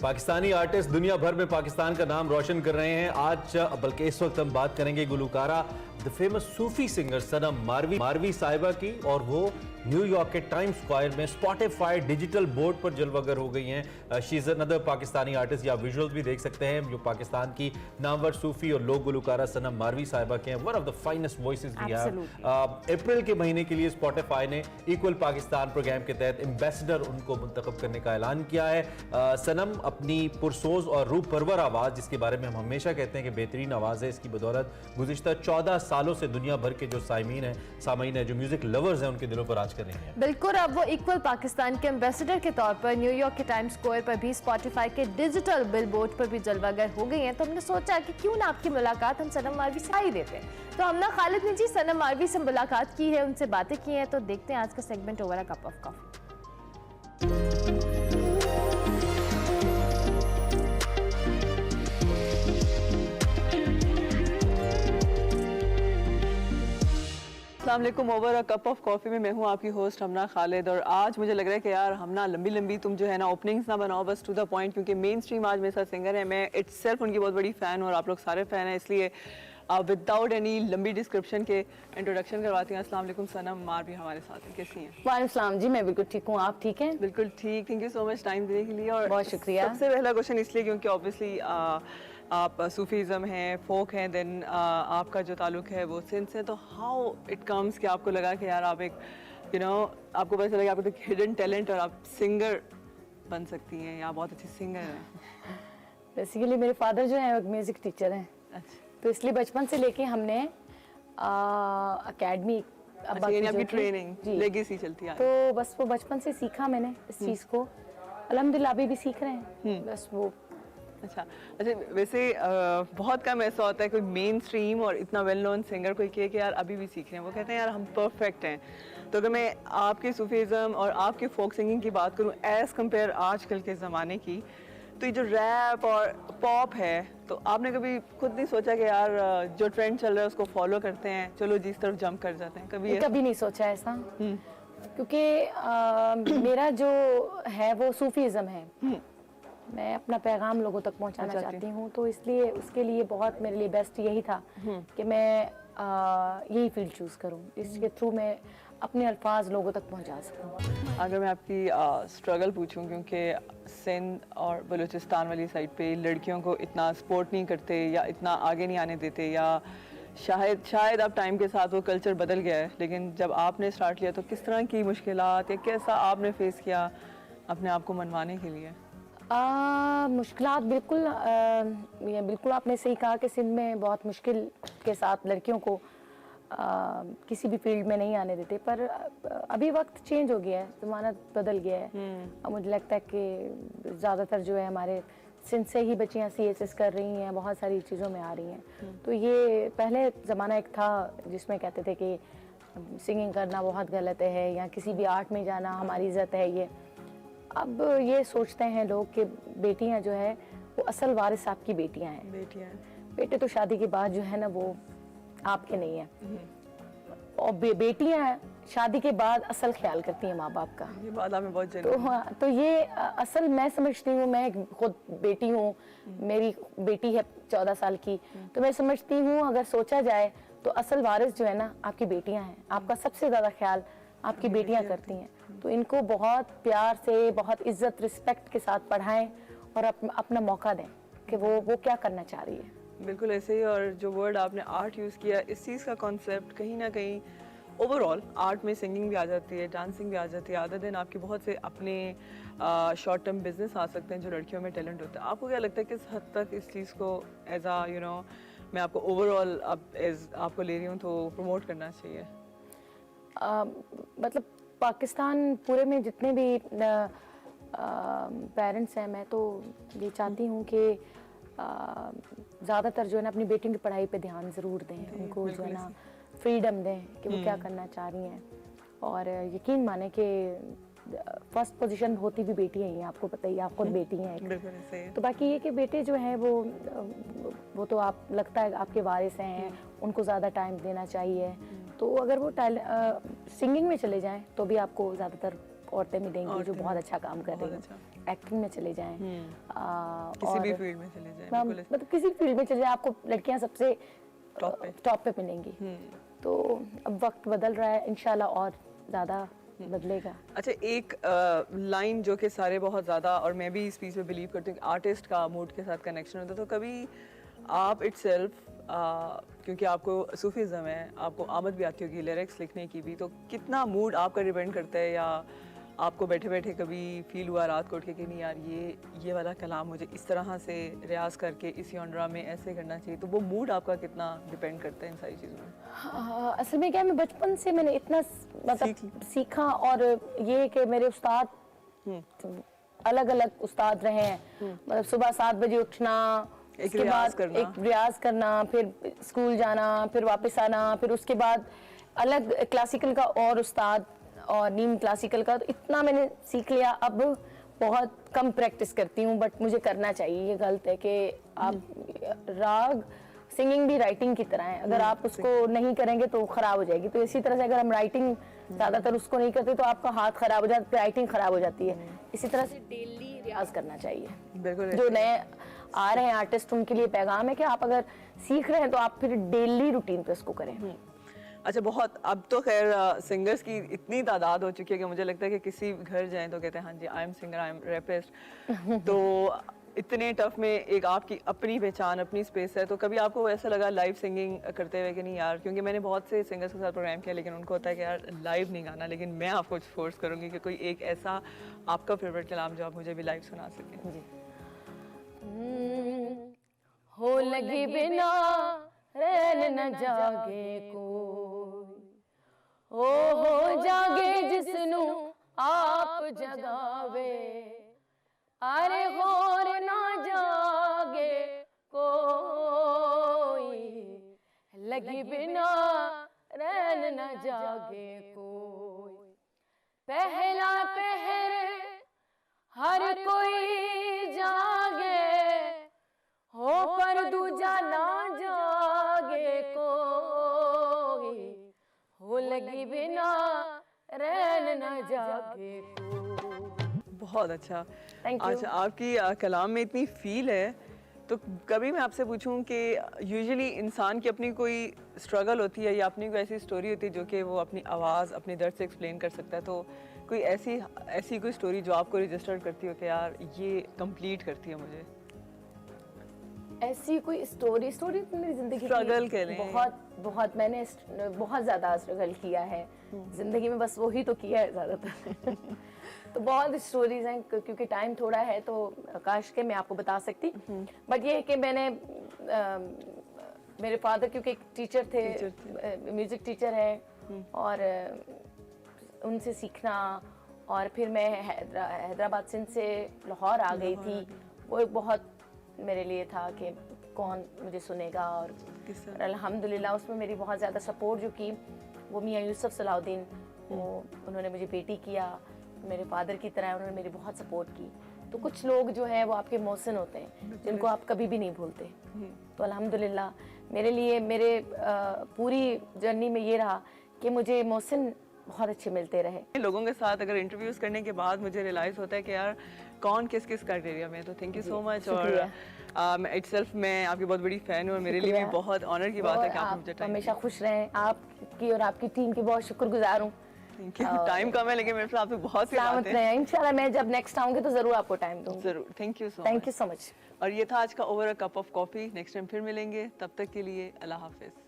Pakistani artist दुनिया भर में पाकिस्तान का नाम रोशन कर रहे हैं। आज बल्कि इस वक्त हम बात करेंगे Gulkara the famous Sufi singer सनम मारवी साहिबा की, और वो न्यूयॉर्क के टाइम्स स्क्वायर में स्पॉटिफाई डिजिटल बोर्ड पर जलवागर हो गई हैं। She is another Pakistani artist, या विजुअल्स भी देख सकते हैं जो पाकिस्तान की नामवर सूफी और लोक गुलकारा सनम मारवी साहिबा के हैं। One of the finest voices we have. April के महीने के लिए स्पॉटिफाई ने इक्वल पाकिस्तान प्रोग्राम के तहत एम्बेसडर उनको मुंतखब करने का ऐलान किया है। सनम अपनी पुरसोज और रूह परवर आवाज़, जिसके बारे में हम हमेशा कहते हैं कि बेहतरीन आवाज़ है, इसकी बदौलत गुज़िश्ता 14 सालों से दुनिया भर के जो सामीन है, जो म्यूजिक लवर्स हैं, उनके दिलों पर राज कर रही हैं। बिल्कुल, अब वो इक्वल पाकिस्तान के एम्बेसडर के तौर पर न्यूयॉर्क के टाइम्स स्क्वायर पर भी स्पॉटिफाई के डिजिटल बिलबोर्ड पर भी जलवागर हो गई हैं। तो हमने सोचा कि क्यों ना आपकी मुलाकात हम सनम मारवी से ही देते हैं। तो हमने खालिद ने जी सनम मारवी से मुलाकात की है, उनसे बातें की हैं। तो देखते हैं आज का segment over a cup of coffee. अस्सलाम वालेकुम। Over a cup of coffee में मैं हूँ आपकी होस्ट हमना खालिद, और आज मुझे लग रहा है कि यार हमना लंबी तुम जो है ना ओपनिंग्स ना बनाओ, बस टू द पॉइंट, क्योंकि मेन स्ट्रीम आज मेरे साथ सिंगर है। मैं इट्सेल्फ उनकी बहुत बड़ी फ़ैन हूँ और आप लोग सारे फ़ैन हैं, इसलिए विदाउट एनी लंबी डिस्क्रिप्शन के इंट्रोडक्शन करवाती हैं। अस्सलाम वालेकुम, सनम मारवी हमारे साथ हैं, कैसी हैं? वालेकुम सलाम जी, मैं बिल्कुल ठीक हूँ, आप ठीक हैं? बिल्कुल ठीक, thank you so much time देने के लिए। और बहुत शुक्रिया। सबसे पहला क्वेश्चन इसलिए क्योंकि ऑब्वियसली आप सूफीज़म हैं, फोक हैं, देन आपका जो ताल्लुक है वो सिंध से, तो हाउ इट कम्स कि आपको लगा कि यार आप एक आपको पता चला कि आपको एक हिडन टैलेंट और आप सिंगर बन सकती हैं, या बहुत अच्छी सिंगर हैं? बेसिकली मेरे फादर जो हैं म्यूज़िक टीचर हैं। अच्छा, तो इसलिए बचपन से लेके हमने अकेडमी आपकी ट्रेनिंग लेगेसी चलती है, तो बस वो बचपन से सीखा मैंने इस चीज़ को। अल्हम्दुलिल्लाह अभी भी सीख रहे हैं बस वो। अच्छा, वैसे बहुत कम ऐसा होता है कोई मेन स्ट्रीम और इतना वेल नोन सिंगर कोई कहे कि यार अभी भी सीख रहे हैं, वो कहते हैं यार हम परफेक्ट हैं। तो अगर मैं आपके सूफीज़म और आपके फोक सिंगिंग की बात करूं एज़ कम्पेयर आजकल के ज़माने की, तो ये जो रैप और पॉप है, तो आपने कभी खुद नहीं सोचा कि यार जो ट्रेंड चल रहा है उसको फॉलो करते हैं, चलो जिस तरफ जंप कर जाते हैं? कभी नहीं सोचा ऐसा, क्योंकि मेरा जो है वो सूफीज़म है। मैं अपना पैगाम लोगों तक पहुंचाना चाहती हूँ, तो इसलिए उसके लिए बहुत मेरे लिए बेस्ट यही था कि मैं यही फील्ड चूज़ करूँ जिसके थ्रू मैं अपने अल्फाज लोगों तक पहुंचा सकूँ। अगर मैं आपकी स्ट्रगल पूछूं, क्योंकि सिंध और बलूचिस्तान वाली साइड पे लड़कियों को इतना सपोर्ट नहीं करते या इतना आगे नहीं आने देते, या शायद अब टाइम के साथ वो कल्चर बदल गया है, लेकिन जब आपने स्टार्ट किया तो किस तरह की मुश्किलात या कैसा आपने फेस किया अपने आप को मनवाने के लिए? मुश्किलात बिल्कुल आपने सही कहा कि सिंध में बहुत मुश्किल के साथ लड़कियों को किसी भी फील्ड में नहीं आने देते, पर अभी वक्त चेंज हो गया है, ज़माना बदल गया है। और मुझे लगता है कि ज़्यादातर जो है हमारे सिंध से ही बच्चियाँ CSS कर रही हैं, बहुत सारी चीज़ों में आ रही हैं। तो ये पहले ज़माना एक था जिसमें कहते थे कि सिंगिंग करना बहुत गलत है, या किसी भी आर्ट में जाना हमारी इज़्ज़त है। ये अब ये सोचते हैं लोग कि बेटियां जो है वो असल वारिस आपकी बेटियां हैं। बेटे तो शादी के बाद जो है ना वो आपके नहीं है, और बेटियां शादी के बाद असल ख्याल करती हैं माँ बाप का। ये बात आपने बहुत तो हाँ, तो ये असल मैं समझती हूँ, मैं खुद बेटी हूँ, मेरी बेटी है 14 साल की, तो मैं समझती हूँ अगर सोचा जाए तो असल वारिस जो है ना आपकी बेटियां हैं। आपका सबसे ज़्यादा ख्याल आपकी बेटियां करती हैं, तो इनको बहुत प्यार से, बहुत इज्जत रिस्पेक्ट के साथ पढ़ाएं और अपना मौका दें कि वो क्या करना चाह रही है। बिल्कुल ऐसे ही। और जो वर्ड आपने आर्ट यूज़ किया, इस चीज़ का कॉन्सेप्ट कहीं ना कहीं ओवरऑल आर्ट में सिंगिंग भी आ जाती है, डांसिंग भी आ जाती है, अदर देन आपके बहुत से अपने शॉर्ट टर्म बिजनेस आ सकते हैं जो लड़कियों में टैलेंट होता है। आपको क्या लगता है किस हद तक इस चीज़ को एज मैं आपको ओवरऑल आपको ले रही हूँ तो प्रमोट करना चाहिए? मतलब पाकिस्तान पूरे में जितने भी पेरेंट्स हैं, मैं तो ये चाहती हूँ कि ज़्यादातर जो है ना अपनी बेटियों की पढ़ाई पे ध्यान ज़रूर दें, उनको जो है ना फ्रीडम दें कि वो क्या करना चाह रही हैं। और यकीन माने कि फर्स्ट पोजीशन होती भी बेटी ही हैं, आपको पता ही, आप खुद बेटी हैं। तो बाकी ये कि बेटे जो हैं वो तो आप लगता है आपके वारिस हैं, उनको ज़्यादा टाइम देना चाहिए। तो अगर वो सिंगिंग में चले जाएं तो भी आपको ज़्यादातर औरतें मिलेंगी जो बहुत अच्छा काम कर रही बहुत हैं, एक्टिंग में चले जाएं, किसी भी फील्ड में चले जाए, मैम, बिल्कुल मतलब किसी फील्ड में चले जाए, आपको लड़कियां सबसे टॉप पे। टॉप पे मिलेंगी। तो अब वक्त बदल रहा है, इंशाल्लाह और ज़्यादा बदलेगा। अच्छा, एक लाइन जो कि सारे बहुत ज़्यादा, और मैं भी इस चीज़ पे बिलीव करती हूँ कि आर्टिस्ट का मूड के साथ कनेक्शन होता है, तो कभी आप इटसेल्फ, क्योंकि आपको सूफीज़म है, आपको आमद भी आती होगी लिरिक्स लिखने की भी, तो कितना मूड आपका डिपेंड करता है, या आपको बैठे बैठे कभी फील हुआ रात को उठ के कि नहीं यार ये वाला कलाम मुझे इस तरह से रियाज करके इस जॉनरा में ऐसे करना चाहिए, तो वो मूड आपका कितना डिपेंड करता है इन सारी चीज़ों में? असल में क्या है, मैं बचपन से मैंने इतना मतलब सीखा, और ये कि मेरे उस्ताद अलग अलग उस्ताद रहे हैं, मतलब सुबह 7 बजे उठना, एक उसके रियाज बाद करना। एक रियाज करना, फिर स्कूल जाना, फिर वापस आना, फिर उसके बाद अलग क्लासिकल का और उस्ताद और नीम क्लासिकल का, तो इतना मैंने सीख लिया। अब बहुत कम प्रैक्टिस करती हूँ, बट मुझे करना चाहिए। ये गलत है कि आप राग, सिंगिंग भी राइटिंग की तरह है, अगर आप उसको नहीं करेंगे तो खराब हो जाएगी। तो इसी तरह से अगर हम राइटिंग ज़्यादातर उसको नहीं करते तो आपका हाथ खराब हो जाता है, राइटिंग खराब हो जाती है। इसी तरह से डेली रियाज करना चाहिए। बिल्कुल। जो नए आ रहे हैं आर्टिस्ट, उनके लिए पैगाम है कि आप अगर सीख रहे हैं तो आप फिर डेली रूटीन पे उसको करें। अच्छा, बहुत अब तो खैर सिंगर्स की इतनी तादाद हो चुकी है कि मुझे लगता है कि किसी घर जाएं तो कहते हैं हाँ जी I am singer, I am rapist. तो इतने टफ में एक आपकी अपनी पहचान, अपनी स्पेस है, तो कभी आपको ऐसा लगा लाइव सिंगिंग करते हुए कि नहीं यार, क्योंकि मैंने बहुत से सिंगर्स के साथ प्रोग्राम किया, लेकिन उनको होता है कि यार लाइव नहीं गाना, लेकिन मैं आपको फोर्स करूँगी कि कोई एक ऐसा आपका फेवरेट कलाम जो आप मुझे भी लाइव सुना सकें। जी। हो लगी बिना रैन न जागे कोई, हो जागे जिसनू आप जगावे, अरे होर ना जागे कोई, लगी बिना रैन न जागे कोई, पहला पहर हर कोई जागे, हो पर दूजा ना जागे कोई, हो लगी बिना रैन न जागे कोई। बहुत अच्छा। Thank you. अच्छा, आपकी कलाम में इतनी फील है, तो कभी मैं आपसे पूछूं कि यूजुअली इंसान की अपनी कोई स्ट्रगल होती है या अपनी कोई ऐसी स्टोरी होती है जो कि वो अपनी आवाज़, अपने दर्द से एक्सप्लेन कर सकता है, तो कोई ऐसी कोई स्टोरी जो आपको रजिस्टर करती हो कि यार ये कंप्लीट करती है मुझे? ऐसी कोई स्टोरी तो मेरी जिंदगी Struggle की कह लें। बहुत मैंने बहुत ज़्यादा स्ट्रगल किया है जिंदगी में, बस वही तो किया है ज़्यादातर। तो बहुत स्टोरीज हैं, क्योंकि टाइम थोड़ा है तो काश के मैं आपको बता सकती, बट ये है कि मैंने मेरे फादर क्योंकि एक टीचर थे, म्यूजिक टीचर है, और उनसे सीखना, और फिर मैं हैदराबाद सिंध से लाहौर आ गई थी। वो एक बहुत मेरे लिए था कि कौन मुझे सुनेगा, और अल्हम्दुलिल्लाह उसमें मेरी बहुत ज़्यादा सपोर्ट जो की वो मियाँ यूसुफ सलाउद्दीन, वो उन्होंने मुझे बेटी किया, मेरे फादर की तरह उन्होंने मेरी बहुत सपोर्ट की। तो कुछ लोग जो हैं वो आपके मौसन होते हैं जिनको आप कभी भी नहीं भूलते। तो अल्हम्दुलिल्लाह मेरे लिए मेरे पूरी जर्नी में ये रहा कि मुझे मौसन बहुत अच्छे मिलते रहे। लोगों के साथ अगर इंटरव्यूज करने के बाद मुझे रियलाइज होता है कि यार कौन किस क्राइटेरिया में, तो थैंक यू सो मच। और इटसेल्फ मैं आपकी बहुत बड़ी फैन हूँ, और मेरे लिए भी बहुत ऑनर की बात है कि आपने मुझे टाइम हमेशा खुश रहें। आपकी और आपकी टीम की बहुत शुक्रगुजार हूँ। Thank you. टाइम कम है लेकिन मेरे साथ आपसे बहुत सी सलामत बातें हैं। रहें। इंशाल्लाह मैं जब नेक्स्ट आऊँगी तो ज़रूर आपको टाइम दूँगी। जरूर, thank you so much. Much. और ये था आज का over a cup of coffee. Next time फिर मिलेंगे, तब तक के लिए अल्लाह हाफिज।